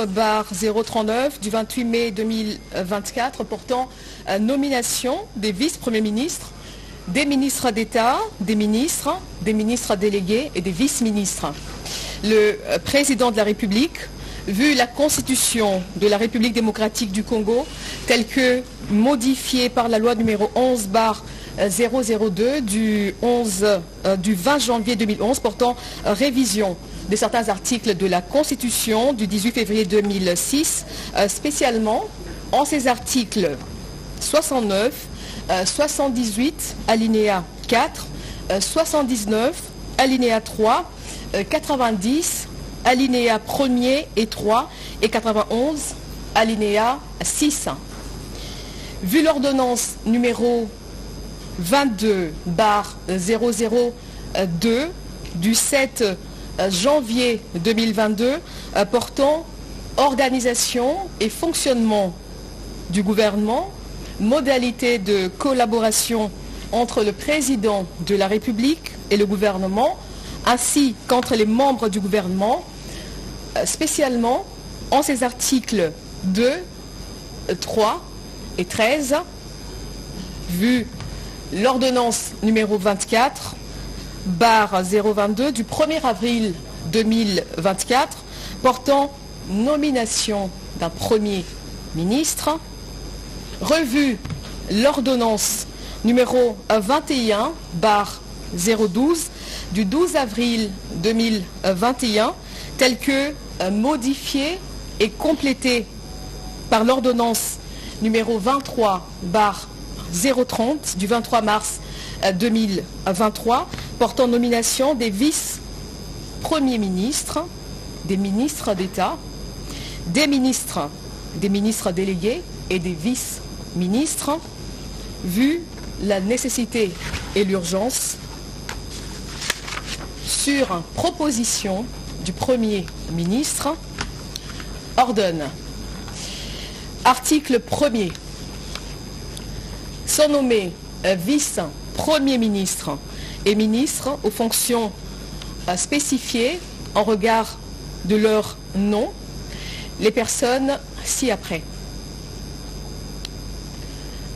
2024-039 du 28 mai 2024 portant nomination des vice-premiers ministres, des ministres d'État, des ministres délégués et des vice-ministres. Le président de la République, vu la Constitution de la République démocratique du Congo, telle que modifiée par la loi numéro 11/002 du 20 janvier 2011 portant révision de certains articles de la Constitution du 18 février 2006, spécialement en ces articles 69, 78, alinéa 4, 79, alinéa 3, 90, alinéa 1er et 3 et 91, alinéa 6. Vu l'ordonnance numéro 22/002 du 7 janvier 2022 portant organisation et fonctionnement du gouvernement, modalités de collaboration entre le président de la République et le gouvernement, ainsi qu'entre les membres du gouvernement, spécialement en ces articles 2, 3 et 13, vu l'ordonnance numéro 24/022 du 1er avril 2024 portant nomination d'un Premier ministre, revu l'ordonnance numéro 21/012 du 12 avril 2021 telle que modifiée et complétée par l'ordonnance numéro 23/030 du 23 mars 2023 portant nomination des vice-premiers ministres, des ministres d'État, des ministres délégués et des vice-ministres, vu la nécessité et l'urgence, sur proposition du Premier ministre, ordonne. Article 1er. Sont nommés vice-premiers ministres et ministres aux fonctions spécifiées en regard de leur nom, les personnes ci-après.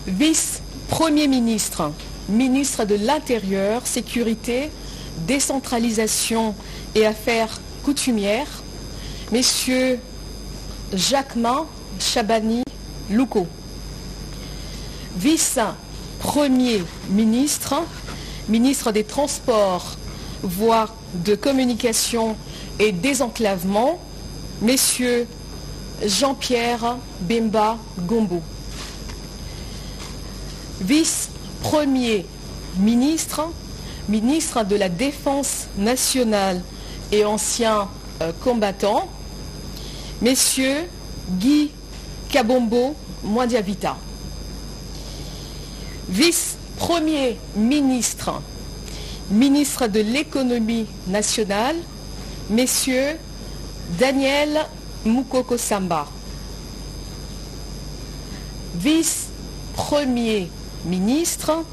Vice-premier ministre, ministre de l'Intérieur, Sécurité, Décentralisation et Affaires coutumières, messieurs Jacquemin Chabani Louko. Vice-premier ministre, ministre des Transports, voies de communication et désenclavement, messieurs Jean-Pierre Bemba Gombo. Vice-premier ministre, ministre de la Défense nationale et ancien combattant, messieurs Guy Kabombo Mwadiavita. Vice-premier ministre, ministre de l'économie nationale, messieurs Daniel Mukoko Samba. Vice-premier ministre,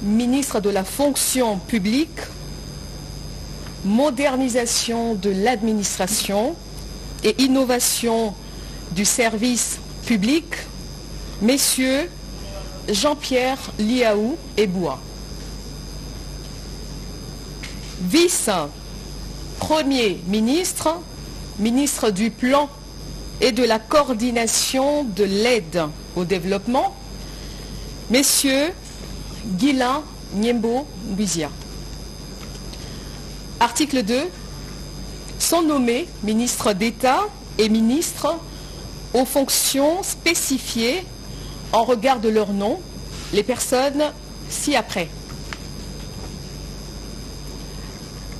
ministre de la fonction publique, modernisation de l'administration et innovation du service public, messieurs Jean-Pierre Liaou Eboua. Vice-premier ministre, ministre du Plan et de la coordination de l'aide au développement, messieurs Guilain Niembo Mbizia. Article 2. Sont nommés ministres d'État et ministres aux fonctions spécifiées en regard de leur nom, les personnes ci-après.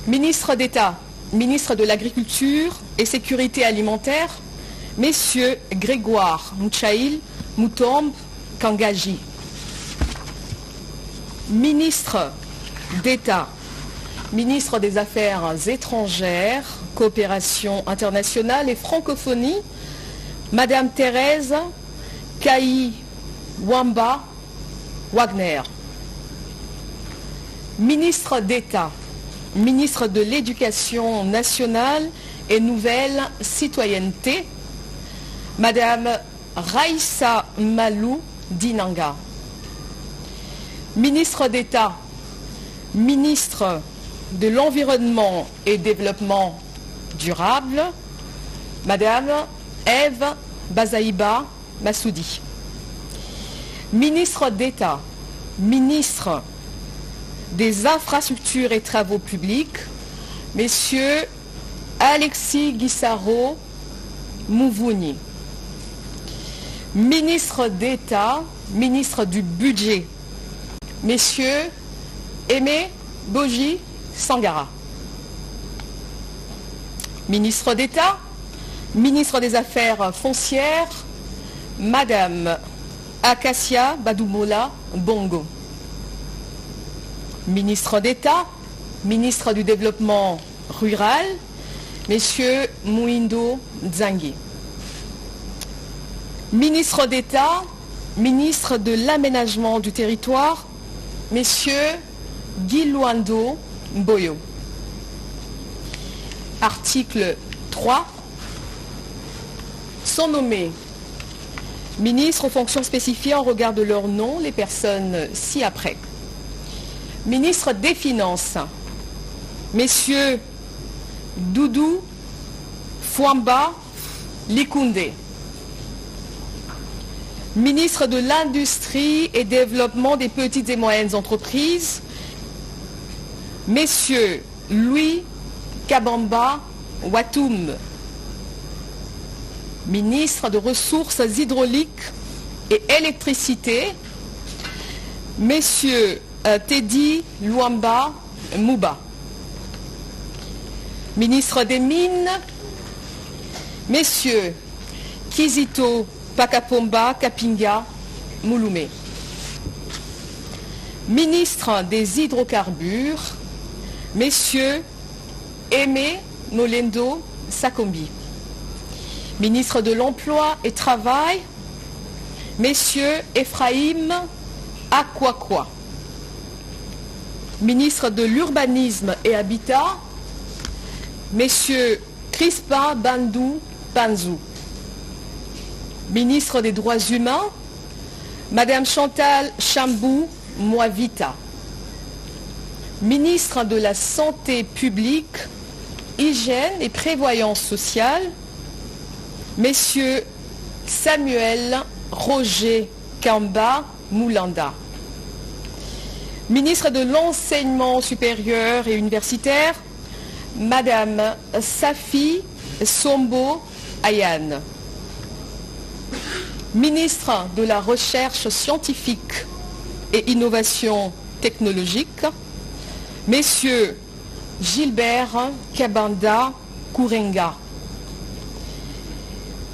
Ministre d'État, ministre de l'Agriculture et Sécurité alimentaire, messieurs Grégoire Mouchaïl Moutombe Kangaji. Ministre d'État, ministre des Affaires étrangères, coopération internationale et francophonie, Madame Thérèse Kaï Wamba Wagner. Ministre d'État, ministre de l'Éducation nationale et nouvelle citoyenneté, Madame Raissa Malou Dinanga. Ministre d'État, ministre de l'Environnement et Développement durable, Madame Ève Bazaïba Massoudi. Ministre d'État, ministre des Infrastructures et Travaux publics, Messieurs Alexis Guissaro Mouvouni. Ministre d'État, ministre du Budget, Messieurs Aimé Boji Sangara. Ministre d'État, ministre des Affaires foncières, Madame Acacia Badoumola Bongo. Ministre d'État, ministre du Développement rural, Messieurs Mouindo Nzangi. Ministre d'État, ministre de l'Aménagement du territoire, Messieurs Guy Luando Mboyo. Article 3. Sont nommés ministres aux fonctions spécifiées en regard de leur nom les personnes ci-après. Ministre des Finances, Messieurs Doudou Fouamba Likoundé. Ministre de l'Industrie et Développement des petites et moyennes entreprises, Messieurs Louis Kabamba Watoum. Ministre de Ressources hydrauliques et électricité, Messieurs Teddy Luamba Mouba. Ministre des Mines, Messieurs Kizito Pakapomba Kapinga Mouloumé. Ministre des Hydrocarbures, Messieurs Aimé Molendo Sakombi. Ministre de l'Emploi et Travail, Messieurs Ephraïm Akwakwa. Ministre de l'Urbanisme et Habitat, Messieurs Crispin Bandou Panzou. Ministre des Droits Humains, Madame Chantal Chambou Moavita. Ministre de la Santé publique, Hygiène et Prévoyance sociale, Messieurs Samuel Roger Kamba Moulanda. Ministre de l'Enseignement supérieur et universitaire, Madame Safi Sombo Ayane. Ministre de la Recherche scientifique et innovation technologique, Messieurs Gilbert Kabanda Kourenga.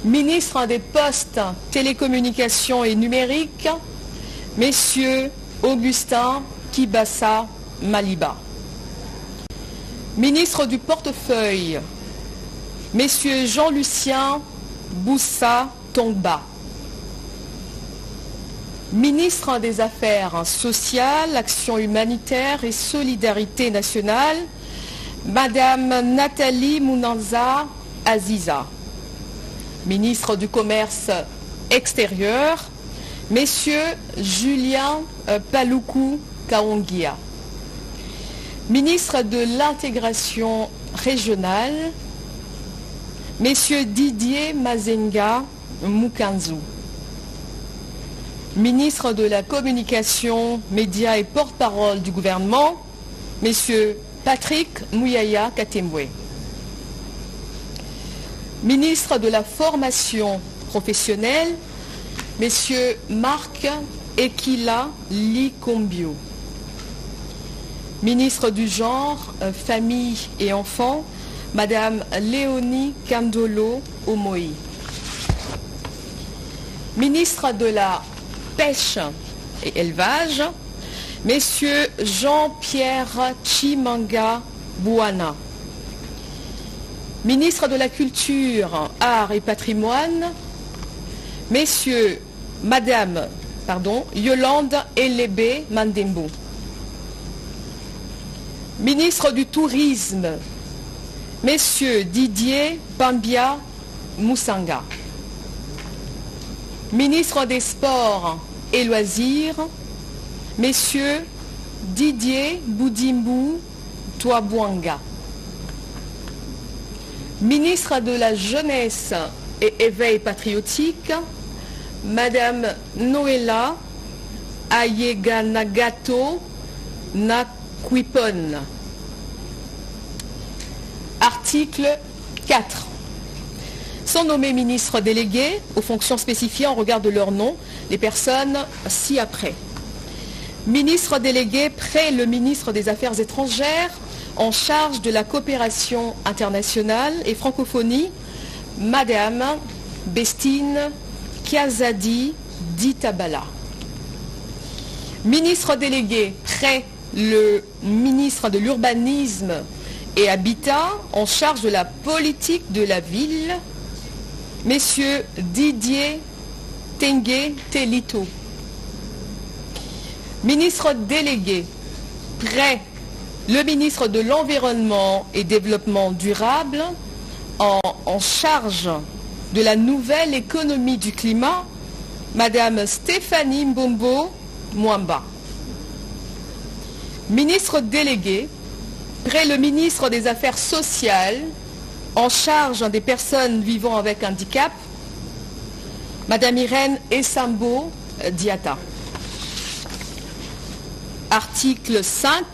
Ministre des Postes, Télécommunications et Numériques, Messieurs Augustin Kibassa Maliba. Ministre du Portefeuille, Messieurs Jean-Lucien Boussa Tongba. Ministre des Affaires sociales, Action humanitaire et solidarité nationale, Madame Nathalie Mounanza Aziza. Ministre du Commerce extérieur, Messieurs Julien Paloukou Kaongia. Ministre de l'Intégration régionale, Messieurs Didier Mazenga Mukanzu. Ministre de la Communication, Médias et porte-parole du gouvernement, Messieurs Patrick Mouyaya Katembwe. Ministre de la Formation professionnelle, Messieurs Marc Ekila Likombio. Ministre du Genre, Famille et Enfants, Madame Léonie Kandolo Omoi. Ministre de la Pêche et Élevage, Messieurs Jean-Pierre Chimanga Bouana. Ministre de la Culture, Arts et Patrimoine, Messieurs, Yolande Elébé Mandembo. Ministre du Tourisme, Messieurs Didier Bambia Moussanga. Ministre des Sports et Loisirs, Messieurs Didier Boudimbu Touabouanga. Ministre de la Jeunesse et Éveil patriotique, Madame Noëlla Ayeganagato Nakwipon. Article 4. Sont nommés ministres délégués aux fonctions spécifiées en regard de leur nom les personnes ci-après. Ministre délégué près le ministre des Affaires étrangères en charge de la coopération internationale et francophonie, Madame Bestine Kiazadi Ditabala. Ministre délégué près le ministre de l'Urbanisme et Habitat en charge de la politique de la ville, Messieurs Didier Tengue Telito. Ministre délégué près le ministre de l'Environnement et Développement durable en charge de la nouvelle économie du climat, Madame Stéphanie Mbombo Mwamba. Ministre délégué près le ministre des Affaires sociales en charge des personnes vivant avec handicap, Madame Irène Essambo Diata. Article 5.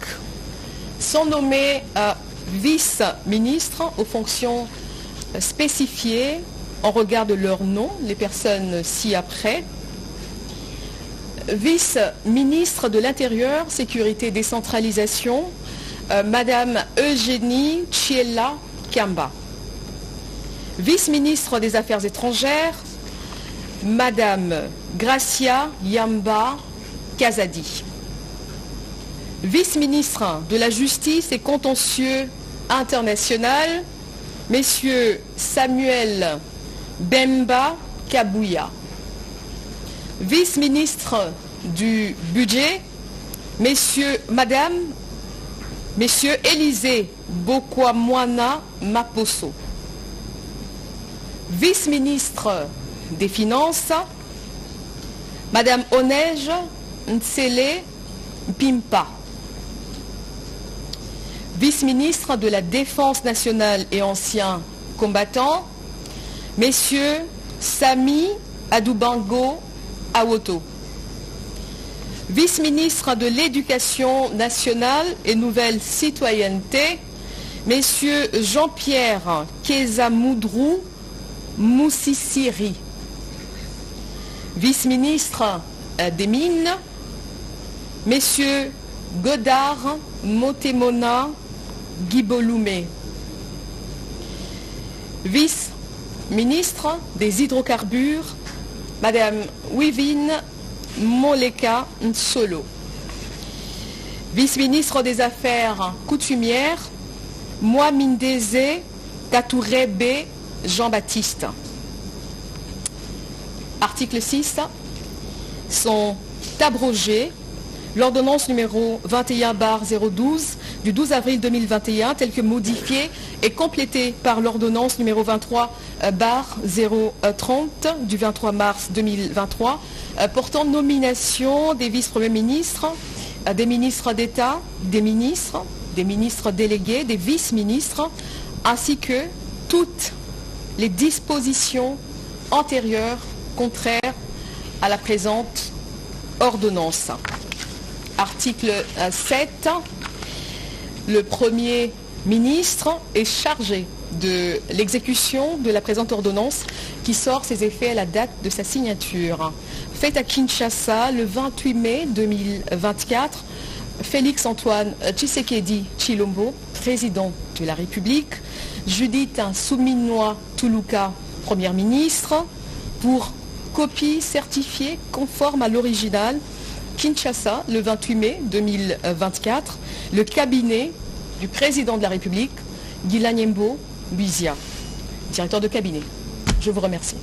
Sont nommés vice-ministres aux fonctions spécifiées en regard de leur nom, les personnes ci-après. Vice-ministre de l'Intérieur, Sécurité, Décentralisation, Madame Eugénie Chiella Kamba. Vice-ministre des Affaires étrangères, Madame Gracia Yamba Kazadi. Vice-ministre de la Justice et Contentieux International, Messieurs Samuel Bemba Kabouya. Vice-ministre du Budget, Messieurs Élisée Bokwamwana Maposo. Vice-ministre des Finances, Madame Onej Ntsele Pimpa. Vice-ministre de la Défense nationale et anciens combattants, Messieurs Sami Adoubango Awoto. Vice-ministre de l'Éducation nationale et nouvelle citoyenneté, Messieurs Jean-Pierre Kezamoudrou Moussissiri. Vice-ministre des Mines, Messieurs Godard Motemona Guiboloumé. Vice-ministre des Hydrocarbures, Madame Wivine Moleka Nsolo. Vice-ministre des Affaires coutumières, Moamindeze Katourebe Jean-Baptiste. Article 6. Sont abrogés l'ordonnance numéro 21/012 du 12 avril 2021 telle que modifiée et complétée par l'ordonnance numéro 23/030 du 23 mars 2023 portant nomination des vice-premiers ministres, des ministres d'État, des ministres délégués, des vice-ministres, ainsi que toutes les dispositions antérieures contraires à la présente ordonnance. Article 7. Le Premier ministre est chargé de l'exécution de la présente ordonnance qui sort ses effets à la date de sa signature. Faite à Kinshasa le 28 mai 2024, Félix Antoine Tshisekedi Tshilombo, président de la République, Judith Souminois Toulouka, première ministre, pour copie certifiée conforme à l'original, Kinshasa, le 28 mai 2024, le cabinet du président de la République, Guilanyembo Buizia, directeur de cabinet. Je vous remercie.